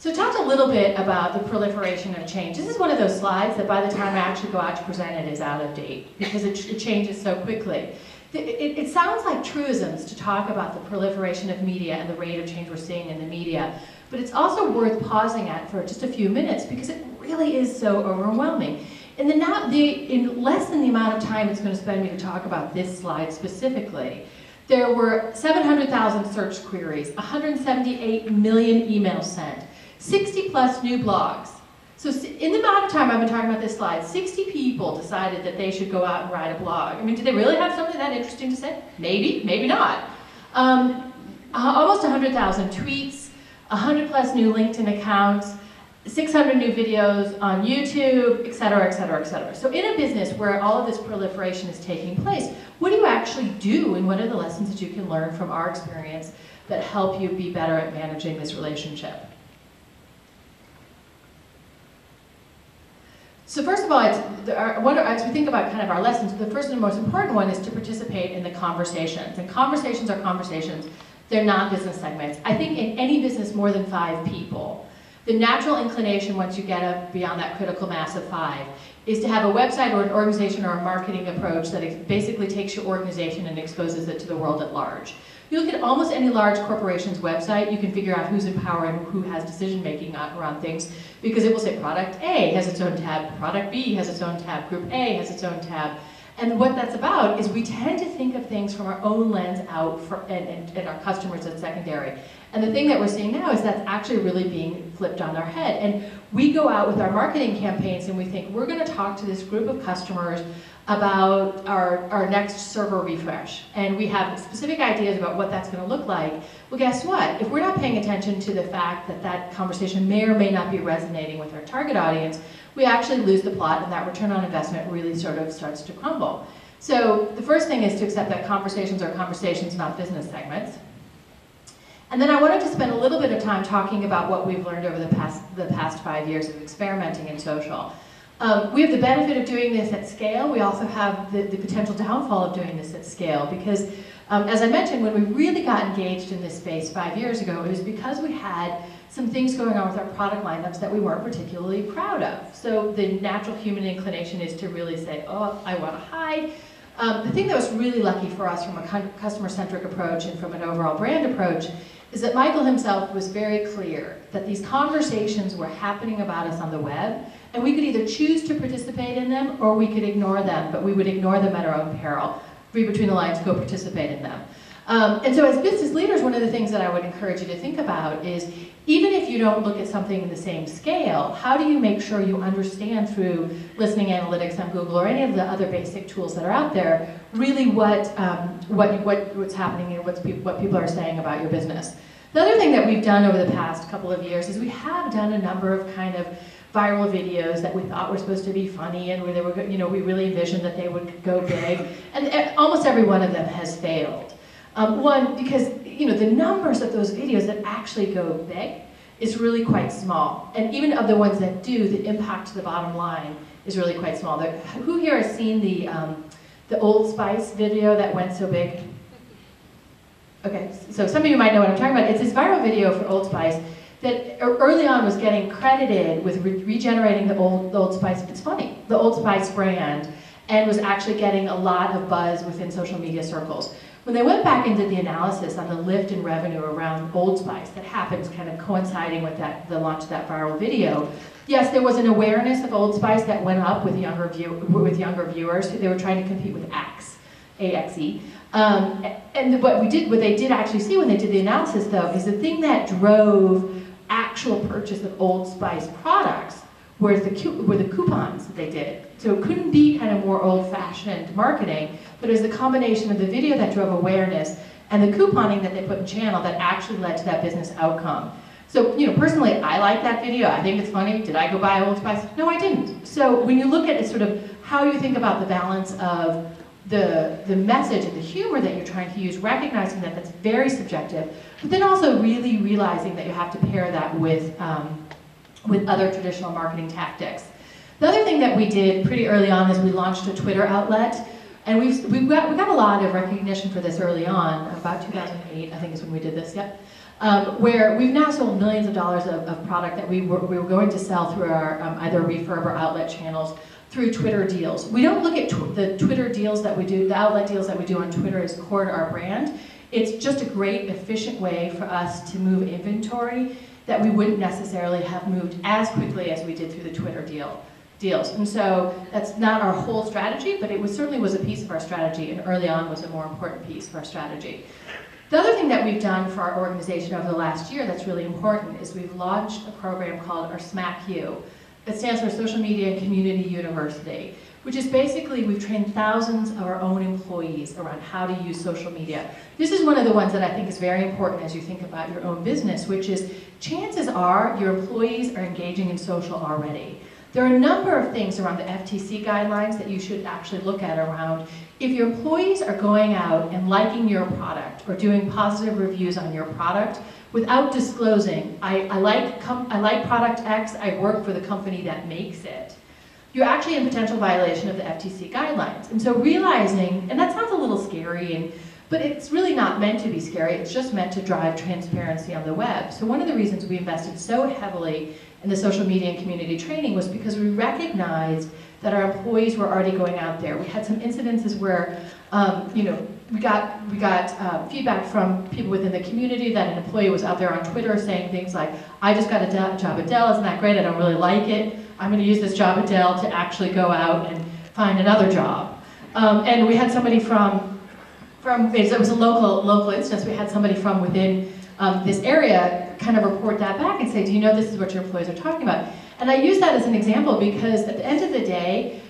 So I talked a little bit about the proliferation of change. This is one of those slides that by the time I actually go out to present it is out of date because it changes so quickly. It sounds like truisms to talk about the proliferation of media and the rate of change we're seeing in the media, but it's also worth pausing at for just a few minutes because it really is so overwhelming. In less than the amount of time it's going to spend me to talk about this slide specifically, there were 700,000 search queries, 178 million emails sent, 60 plus new blogs. So in the amount of time I've been talking about this slide, 60 people decided that they should go out and write a blog. I mean, did they really have something that interesting to say? Maybe, maybe not. Almost 100,000 tweets, 100 plus new LinkedIn accounts, 600 new videos on YouTube, et cetera, et cetera, et cetera. So in a business where all of this proliferation is taking place, what do you actually do and what are the lessons that you can learn from our experience that help you be better at managing this relationship? So first of all, as we think about kind of our lessons, the first and most important one is to participate in the conversations. And conversations are conversations. They're not business segments. I think in any business more than 5 people, the natural inclination once you get up beyond that critical mass of 5 is to have a website or an organization or a marketing approach that basically takes your organization and exposes it to the world at large. You look at almost any large corporation's website, you can figure out who's in power and who has decision-making around things, because it will say product A has its own tab, product B has its own tab, group A has its own tab. And what that's about is we tend to think of things from our own lens out and our customers as secondary. And the thing that we're seeing now is that's actually really being flipped on our head. And we go out with our marketing campaigns and we think we're going to talk to this group of customers about our next server refresh. And we have specific ideas about what that's going to look like. Well, guess what? If we're not paying attention to the fact that that conversation may or may not be resonating with our target audience, we actually lose the plot and that return on investment really sort of starts to crumble. So the first thing is to accept that conversations are conversations, not business segments. And then I wanted to spend a little bit of time talking about what we've learned over the past 5 years of experimenting in social. We have the benefit of doing this at scale. We also have the potential downfall of doing this at scale because, as I mentioned, when we really got engaged in this space 5 years ago, it was because we had some things going on with our product lineups that we weren't particularly proud of. So the natural human inclination is to really say, oh, I want to hide. The thing that was really lucky for us from a customer-centric approach and from an overall brand approach is that Michael himself was very clear that these conversations were happening about us on the web, and we could either choose to participate in them or we could ignore them, but we would ignore them at our own peril. Read between the lines, go participate in them. And so as business leaders, one of the things that I would encourage you to think about is, even if you don't look at something in the same scale, how do you make sure you understand through listening analytics on Google or any of the other basic tools that are out there, really what's happening and what people are saying about your business. The other thing that we've done over the past couple of years is we have done a number of kind of viral videos that we thought were supposed to be funny and where they were, we really envisioned that they would go big, and almost every one of them has failed. One, because the numbers of those videos that actually go big is really quite small. And even of the ones that do, the impact to the bottom line is really quite small. Who here has seen the Old Spice video that went so big? Okay, so some of you might know what I'm talking about. It's this viral video for Old Spice that early on was getting credited with regenerating the Old Spice, it's funny, the Old Spice brand, and was actually getting a lot of buzz within social media circles. When they went back and did the analysis on the lift in revenue around Old Spice that happened kind of coinciding with the launch of that viral video, yes, there was an awareness of Old Spice that went up with younger viewers. They were trying to compete with Axe, A-X-E. And what they did actually see when they did the analysis, though, is the thing that drove actual purchase of Old Spice products were the coupons that they did. So it couldn't be kind of more old-fashioned marketing, but it was the combination of the video that drove awareness and the couponing that they put in channel that actually led to that business outcome. So, personally, I like that video. I think it's funny. Did I go buy Old Spice? No, I didn't. So when you look at it, sort of how you think about the balance of the message and the humor that you're trying to use, recognizing that that's very subjective, but then also really realizing that you have to pair that with other traditional marketing tactics. The other thing that we did pretty early on is we launched a Twitter outlet, and we got a lot of recognition for this early on, about 2008, I think is when we did this, yep. where we've now sold millions of dollars of product that we were going to sell through our either refurb or outlet channels through Twitter deals. We don't look at the Twitter deals that we do, the outlet deals that we do on Twitter as core to our brand. It's just a great, efficient way for us to move inventory that we wouldn't necessarily have moved as quickly as we did through the Twitter deals. And so that's not our whole strategy, but it certainly was a piece of our strategy, and early on was a more important piece of our strategy. The other thing that we've done for our organization over the last year that's really important is we've launched a program called our SmackU. It stands for Social Media and Community University, which is basically we've trained thousands of our own employees around how to use social media. This is one of the ones that I think is very important as you think about your own business, which is chances are your employees are engaging in social already. There are a number of things around the FTC guidelines that you should actually look at around if your employees are going out and liking your product or doing positive reviews on your product without disclosing, I like product X, I work for the company that makes it, you're actually in potential violation of the FTC guidelines. And so realizing, and that sounds a little scary, but it's really not meant to be scary, it's just meant to drive transparency on the web. So one of the reasons we invested so heavily in the social media and community training was because we recognized that our employees were already going out there. We had some incidences where, we got feedback from people within the community that an employee was out there on Twitter saying things like, I just got a job at Dell, isn't that great? I don't really like it. I'm going to use this job at Dell to actually go out and find another job. And we had somebody it was a local instance, we had somebody from within this area kind of report that back and say, do you know this is what your employees are talking about? And I use that as an example because at the end of the day,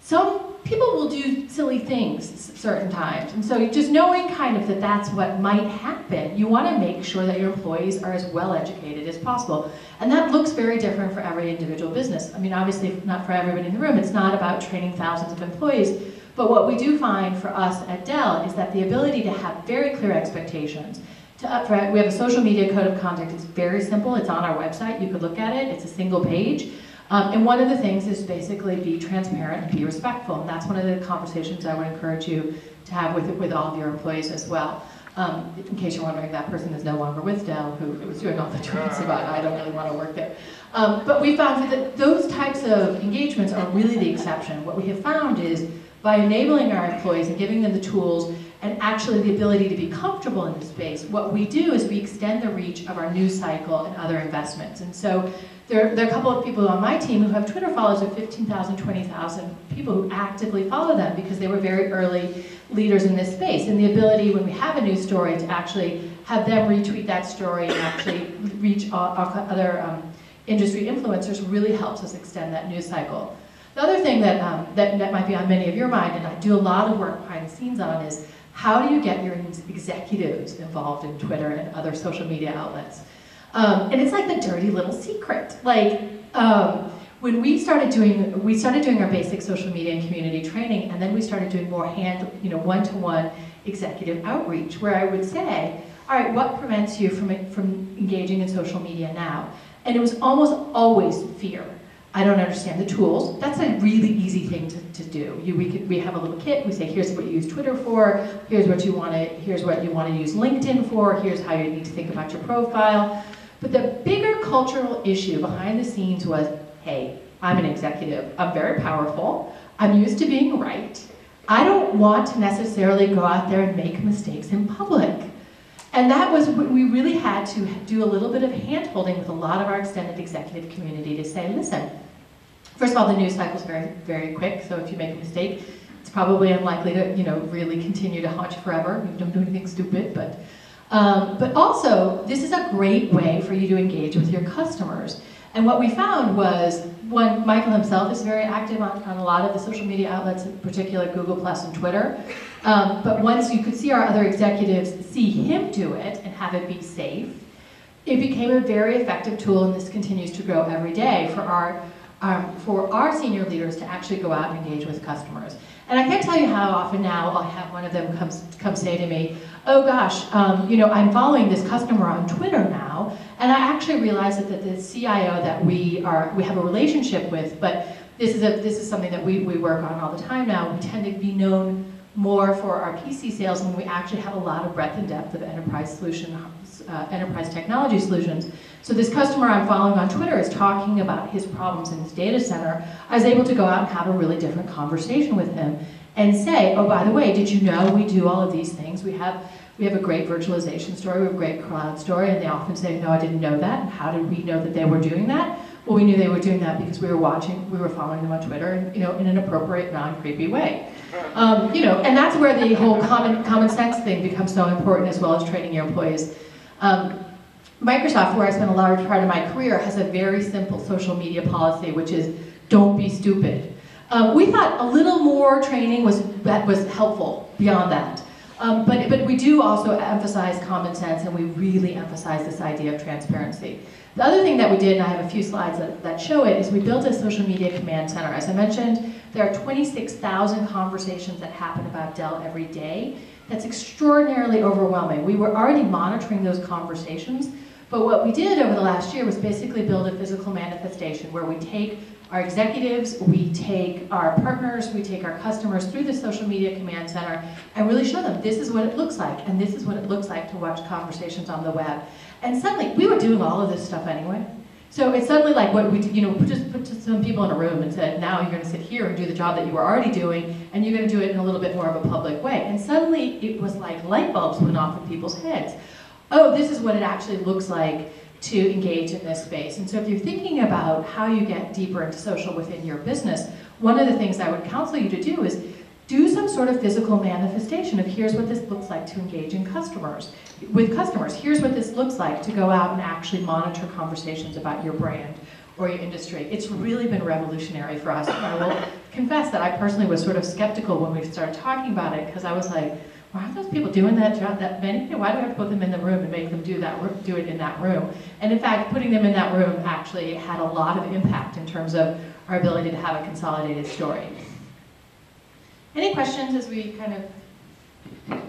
some people will do silly things certain times. And so just knowing kind of that that's what might happen, you want to make sure that your employees are as well educated as possible. And that looks very different for every individual business. I mean, obviously not for everybody in the room. It's not about training thousands of employees. But what we do find for us at Dell is that the ability to have very clear expectations. We have a social media code of conduct. It's very simple. It's on our website. You could look at it. It's a single page. And one of the things is basically be transparent and be respectful. And that's one of the conversations I would encourage you to have with all of your employees as well. In case you're wondering, that person is no longer with Dell, who was doing all the tweets about, I don't really want to work there. But we found that those types of engagements are really the exception. What we have found is by enabling our employees and giving them the tools and actually the ability to be comfortable in this space, what we do is we extend the reach of our news cycle and other investments. And so there are a couple of people on my team who have Twitter followers of 15,000, 20,000 people who actively follow them because they were very early leaders in this space. And the ability, when we have a news story, to actually have them retweet that story and actually reach other industry influencers really helps us extend that news cycle. The other thing that might be on many of your mind, and I do a lot of work behind the scenes on, is how do you get your executives involved in Twitter and other social media outlets? And it's like the dirty little secret. Like when we started doing our basic social media and community training, and then we started doing more one-to-one executive outreach, where I would say, all right, what prevents you from engaging in social media now? And it was almost always fear. I don't understand the tools. That's a really easy thing to do. We have a little kit. We say, here's what you use Twitter for. Here's what you want to use LinkedIn for. Here's how you need to think about your profile. But the bigger cultural issue behind the scenes was, hey, I'm an executive. I'm very powerful. I'm used to being right. I don't want to necessarily go out there and make mistakes in public. And that was what we really had to do a little bit of hand-holding with a lot of our extended executive community to say, listen, first of all, the news cycle is very, very quick, so if you make a mistake, it's probably unlikely to, really continue to haunt you forever. You don't do anything stupid, but also, this is a great way for you to engage with your customers. And what we found was, one, Michael himself is very active on a lot of the social media outlets, in particular Google Plus and Twitter. But once you could see our other executives see him do it and have it be safe, it became a very effective tool, and this continues to grow every day for our senior leaders to actually go out and engage with customers. And I can't tell you how often now I'll have one of them come say to me, oh gosh, I'm following this customer on Twitter now, and I actually realized that the CIO that we have a relationship with, but this is something that we work on all the time now. We tend to be known more for our PC sales when we actually have a lot of breadth and depth of enterprise solutions, enterprise technology solutions. So this customer I'm following on Twitter is talking about his problems in his data center. I was able to go out and have a really different conversation with him and say, oh, by the way, did you know we do all of these things? We have a great virtualization story, we have a great cloud story, and they often say, no, I didn't know that. And how did we know that they were doing that? Well, we knew they were doing that because we were following them on Twitter, and, in an appropriate, non-creepy way. And that's where the whole common sense thing becomes so important, as well as training your employees. Microsoft, where I spent a large part of my career, has a very simple social media policy, which is don't be stupid. We thought a little more training was helpful beyond that. But we do also emphasize common sense, and we really emphasize this idea of transparency. The other thing that we did, and I have a few slides that show it, is we built a social media command center. As I mentioned, there are 26,000 conversations that happen about Dell every day. That's extraordinarily overwhelming. We were already monitoring those conversations, but what we did over the last year was basically build a physical manifestation where we take our executives, we take our partners, we take our customers through the social media command center and really show them this is what it looks like, and this is what it looks like to watch conversations on the web. And suddenly, we were doing all of this stuff anyway. So it's suddenly like what we just put some people in a room and said, now you're going to sit here and do the job that you were already doing, and you're going to do it in a little bit more of a public way. And suddenly, it was like light bulbs went off in people's heads. Oh, this is what it actually looks like to engage in this space. And so if you're thinking about how you get deeper into social within your business, one of the things I would counsel you to do is do some sort of physical manifestation of here's what this looks like to engage in with customers. Here's what this looks like to go out and actually monitor conversations about your brand or your industry. It's really been revolutionary for us. And I will confess that I personally was sort of skeptical when we started talking about it, because I was like, why are those people doing that job that many? Why do I have to put them in the room and make them do it in that room? And in fact, putting them in that room actually had a lot of impact in terms of our ability to have a consolidated story. Any questions as we kind of